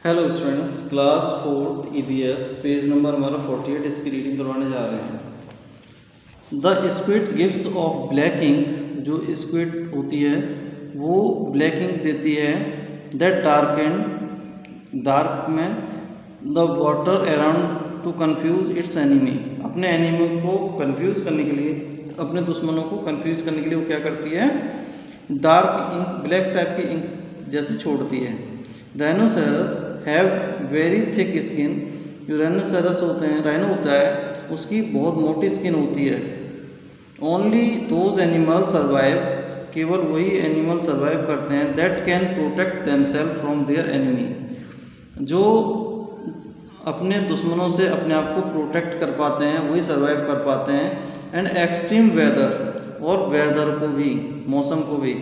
Hello students, class 4 EVS page number हमारा 48 इसकी reading करवाने जा रहे हैं। The squid gives off black ink, जो स्क्विड होती है वो ब्लैक इंक देती है। दैट डार्क में the water around to confuse its enemy, अपने एनिमी को कंफ्यूज करने के लिए, अपने दुश्मनों को कंफ्यूज करने के लिए वो क्या करती है, डार्क इंक, ब्लैक टाइप की इंक जैसे छोड़ती है। Rhinoceros have very thick skin, जो राइनोसेरस होते हैं, राइनो होता है उसकी बहुत मोटी स्किन होती है। ओनली दोज एनिमल सर्वाइव, केवल वही एनिमल सर्वाइव करते हैं। That can protect themselves from their enemy, जो अपने दुश्मनों से अपने आप को प्रोटेक्ट कर पाते हैं वही सर्वाइव कर पाते हैं। एंड एक्सट्रीम वेदर, और वेदर को भी, मौसम को भी।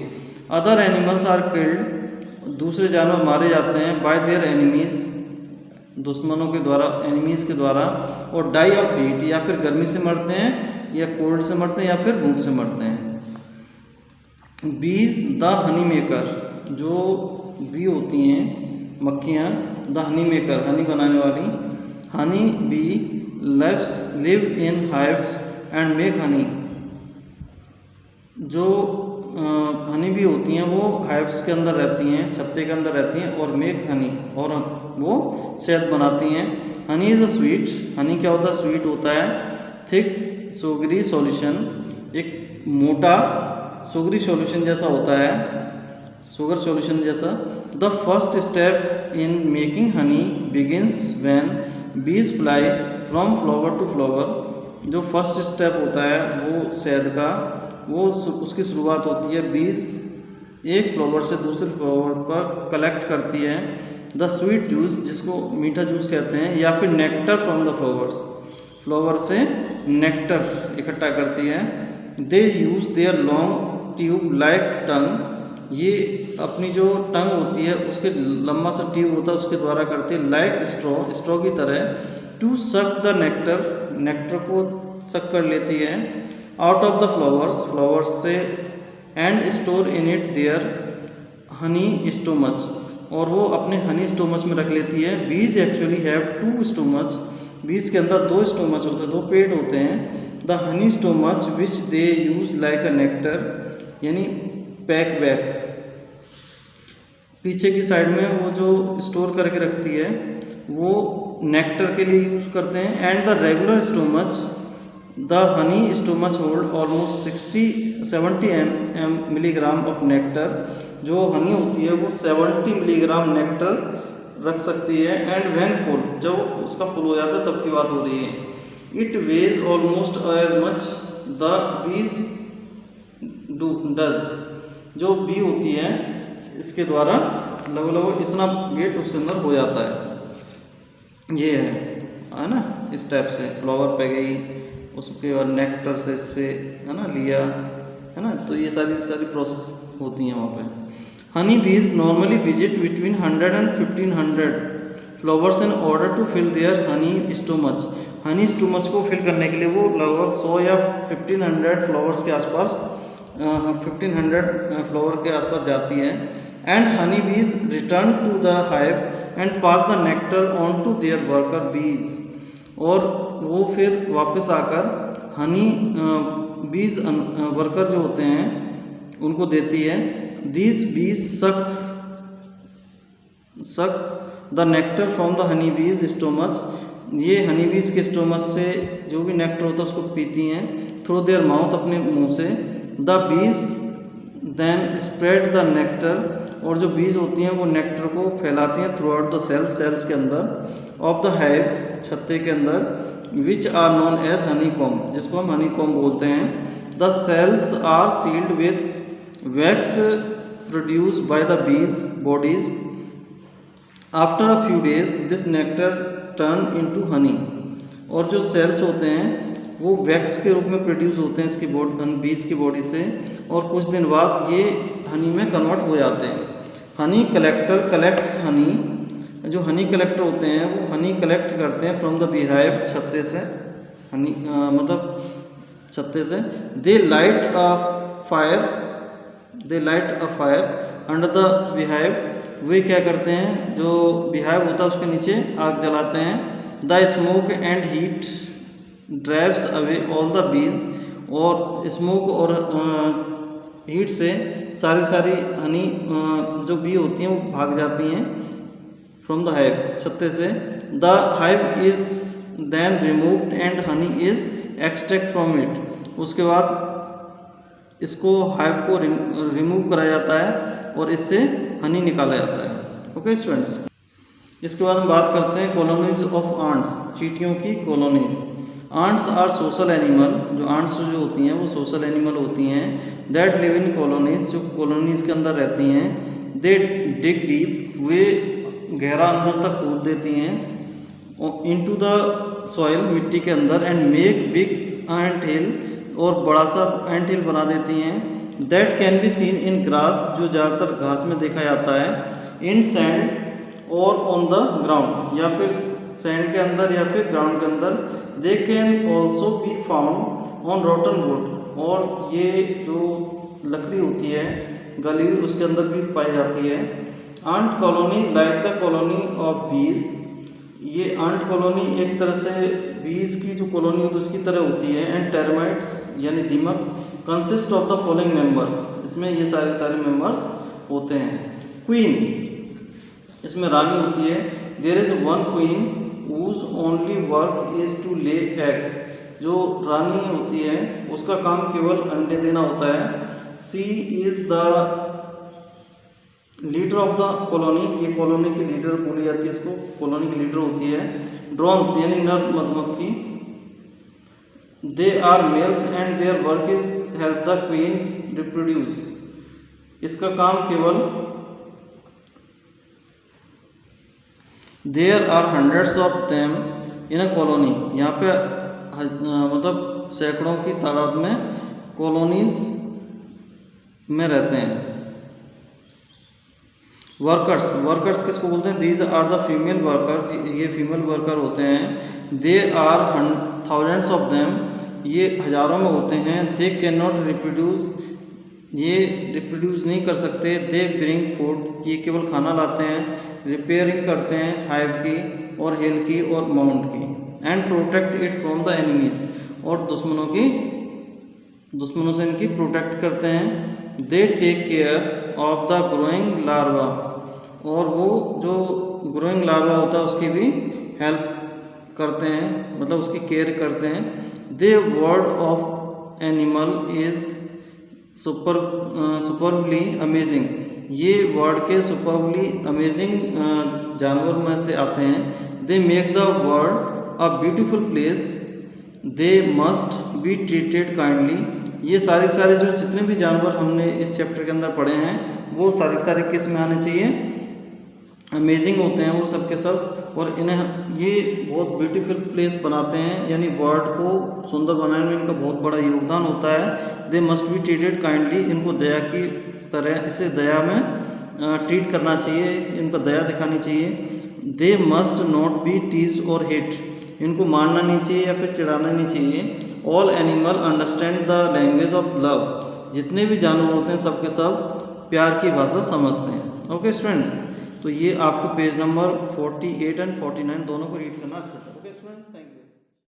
अदर एनिमल्स आर किल्ड, दूसरे जानवर मारे जाते हैं बाय देयर एनिमीज, दुश्मनों के द्वारा, एनिमीज के द्वारा। और डाई ऑफ हीट, या फिर गर्मी से मरते हैं, या कोल्ड से मरते हैं, या फिर भूख से मरते हैं। बीज द हनी मेकर, जो बी होती हैं मक्खियाँ, द हनी मेकर, हनी बनाने वाली। Honey bee live in hives and make Honey, जो हनी भी होती हैं वो हाइव्स के अंदर रहती हैं, छत्ते के अंदर रहती हैं, और मेक हनी, और वो शहद बनाती हैं। Honey is a sweet, Honey क्या होता है, स्वीट होता है। थिक सुगरी सॉल्यूशन, एक मोटा सुगरी सॉल्यूशन जैसा होता है, शुगर सॉल्यूशन जैसा। The first step in making honey begins when bees fly from flower to flower, जो फर्स्ट स्टेप होता है वो शहद का, वो उसकी शुरुआत होती है, बीज एक फ्लावर से दूसरे फ्लावर पर कलेक्ट करती है। द स्वीट जूस, जिसको मीठा जूस कहते हैं, या फिर nectar from the flowers, flower से नेक्टर इकट्ठा करती है। They use their long tube like tongue, ये अपनी जो टंग होती है उसके लंबा सा ट्यूब होता है उसके द्वारा करती है। लाइक स्ट्रॉ, स्ट्रॉ की तरह। To suck the nectar, nectar को सक कर लेती है। Out of the flowers, flowers से। And store in it their honey stomach, और वो अपने हनी स्टोमच में रख लेती है। बीज एक्चुअली हैव टू स्टोमच, बीज के अंदर दो स्टोमच होते हैं, दो पेट होते हैं। The honey stomach which they use like a nectar, यानी पैक बैक, पीछे की साइड में वो जो स्टोर करके रखती है वो नेक्टर के लिए यूज करते हैं। And the regular stomach, the honey stomach hold almost 70 milligram of nectar, जो हनी होती है वो 70 मिलीग्राम नेक्टर रख सकती है। एंड व्हेन फुल, जब उसका फुल हो जाता है तब की बात हो रही है। It weighs almost as much the bees does, जो बी होती है इसके द्वारा लगभग इतना वेट उसके अंदर हो जाता है। ये है ना, इस टाइप से फ्लावर पे गई, उसके बाद नेक्टर से इससे है ना लिया, है ना, तो ये सारी प्रोसेस होती हैं वहाँ पे। Honey bees normally visit between 100 and 1500 flowers in order to fill their honey stomach, honey stomach को फिल करने के लिए वो लगभग 100 या 1500 फ्लावर्स के आसपास, 1500 फ्लावर के आसपास जाती है। And honey bees return to the hive and pass the nectar on to their worker bees, और वो फिर वापस आकर हनी बीज वर्कर जो होते हैं उनको देती है। दीज बीज suck the nectar from the honey बीज स्टोमच, ये हनी बीज के स्टोमच से जो भी नेक्टर होता है उसको पीती हैं थ्रू देयर माउथ, अपने मुंह से। The bees then spread the nectar, और जो बीज होती हैं वो नेक्टर को फैलाती हैं throughout the cells, cells के अंदर ऑफ द हाइव, छत्ते के अंदर। Which are known as honeycomb, जिसको हम हनी कॉम्ब बोलते हैं। The cells are sealed with wax produce by the bees bodies. After a few days this nectar turn into honey, और जो sales होते हैं वो वैक्स के रूप में प्रोड्यूस होते हैं इसकी बीज की बॉडी से, और कुछ दिन बाद ये हनी में कन्वर्ट हो जाते हैं। हनी कलेक्टर कलेक्ट्स हनी, जो हनी कलेक्टर होते हैं वो हनी कलेक्ट करते हैं फ्रॉम द बीहाइव, छत्ते से, हनी मतलब छत्ते से। They light a fire under the beehive, वे क्या करते हैं, जो बिहाइव होता है उसके नीचे आग जलाते हैं। The smoke and heat drives away all the bees, और स्मोक और हीट से सारी हनी जो बी होती हैं वो भाग जाती हैं फ्रॉम द हाइव, छत्ते से। The hive is then removed and honey is extract from it. उसके बाद इसको हाइव को रिमूव करा जाता है और इससे हनी निकाला जाता है। ओके स्टूडेंट्स, इसके बाद हम बात करते हैं कॉलोनीज ऑफ आंट्स, चींटियों की colonies. Ants are social animal, जो आंट्स जो होती हैं वो सोशल एनिमल होती हैं। दैट लिव इन कॉलोनीज, जो कॉलोनीज के अंदर रहती हैं। दे डिग डीप, वे गहरा अंदर तक कूद देती हैं इनटू द सॉइल, मिट्टी के अंदर, एंड मेक बिग एंट हिल, और बड़ा सा एंट हिल बना देती हैं। That can be seen in grass, जो ज़्यादातर घास में देखा जाता है। इन सैंड और ऑन द ग्राउंड, या फिर सैंड के अंदर या फिर ग्राउंड के अंदर। They can also be found on रॉटन would, और ये जो लकड़ी होती है गली हुई उसके अंदर भी पाई जाती है। Ant colony like the colony of bees, ये आंट कॉलोनी एक तरह से बीज की जो कॉलोनी होती है उसकी तरह होती है। एंड टर्माइट्स यानी दीमक consist of the following members, इसमें ये सारे मेंबर्स होते हैं। क्वीन, इसमें रानी होती है। There is one queen whose only work is to lay eggs, जो रानी होती है उसका काम केवल अंडे देना होता है। She is the leader of the colony, ये कॉलोनी की लीडर बोली जाती है, इसको कॉलोनी की लीडर होती है। ड्रोन्स यानी नर मधुमक्खी, they are males and their work is help the queen reproduce, इसका काम केवल। There are hundreds of them in a colony, यहाँ पे मतलब सैकड़ों की तादाद में कॉलोनीज में रहते हैं। वर्कर्स किसको बोलते हैं? These are the female worker, ये फीमेल वर्कर होते हैं। They are thousands of them, ये हज़ारों में होते हैं। दे कैन नॉट रिप्रोड्यूस, ये रिप्रोड्यूस नहीं कर सकते। दे ब्रिंग फूड, ये केवल खाना लाते हैं। रिपेयरिंग करते हैं हाइव की और हेल की और माउंट की। And protect it from the enemies, और दुश्मनों से इनकी प्रोटेक्ट करते हैं। They take care of the growing larva, और वो जो ग्रोइंग लार्वा होता है उसकी भी हेल्प करते हैं, मतलब उसकी केयर करते हैं। The world of animal is superbly amazing, ये वर्ड के सुपरबली अमेजिंग जानवर में से आते हैं। They make the world a beautiful place, they must be treated kindly, ये सारे जो जितने भी जानवर हमने इस चैप्टर के अंदर पढ़े हैं वो सारे किस में आने चाहिए? अमेजिंग होते हैं वो सब के सब, और इन्हें ये बहुत ब्यूटीफुल प्लेस बनाते हैं, यानी वर्ल्ड को सुंदर बनाने में इनका बहुत बड़ा योगदान होता है। दे मस्ट बी ट्रीटेड काइंडली, इनको दया की तरह, इसे दया में ट्रीट करना चाहिए, इन पर दया दिखानी चाहिए। They must not be tease और हिट, इनको मारना नहीं चाहिए या फिर चिढ़ाना नहीं चाहिए। All animal understand the language of love, जितने भी जानवर होते हैं सब के सब प्यार की भाषा समझते हैं। ओके स्टूडेंट्स, तो ये आपको पेज नंबर 48 एंड 49 दोनों को रीड करना अच्छे से।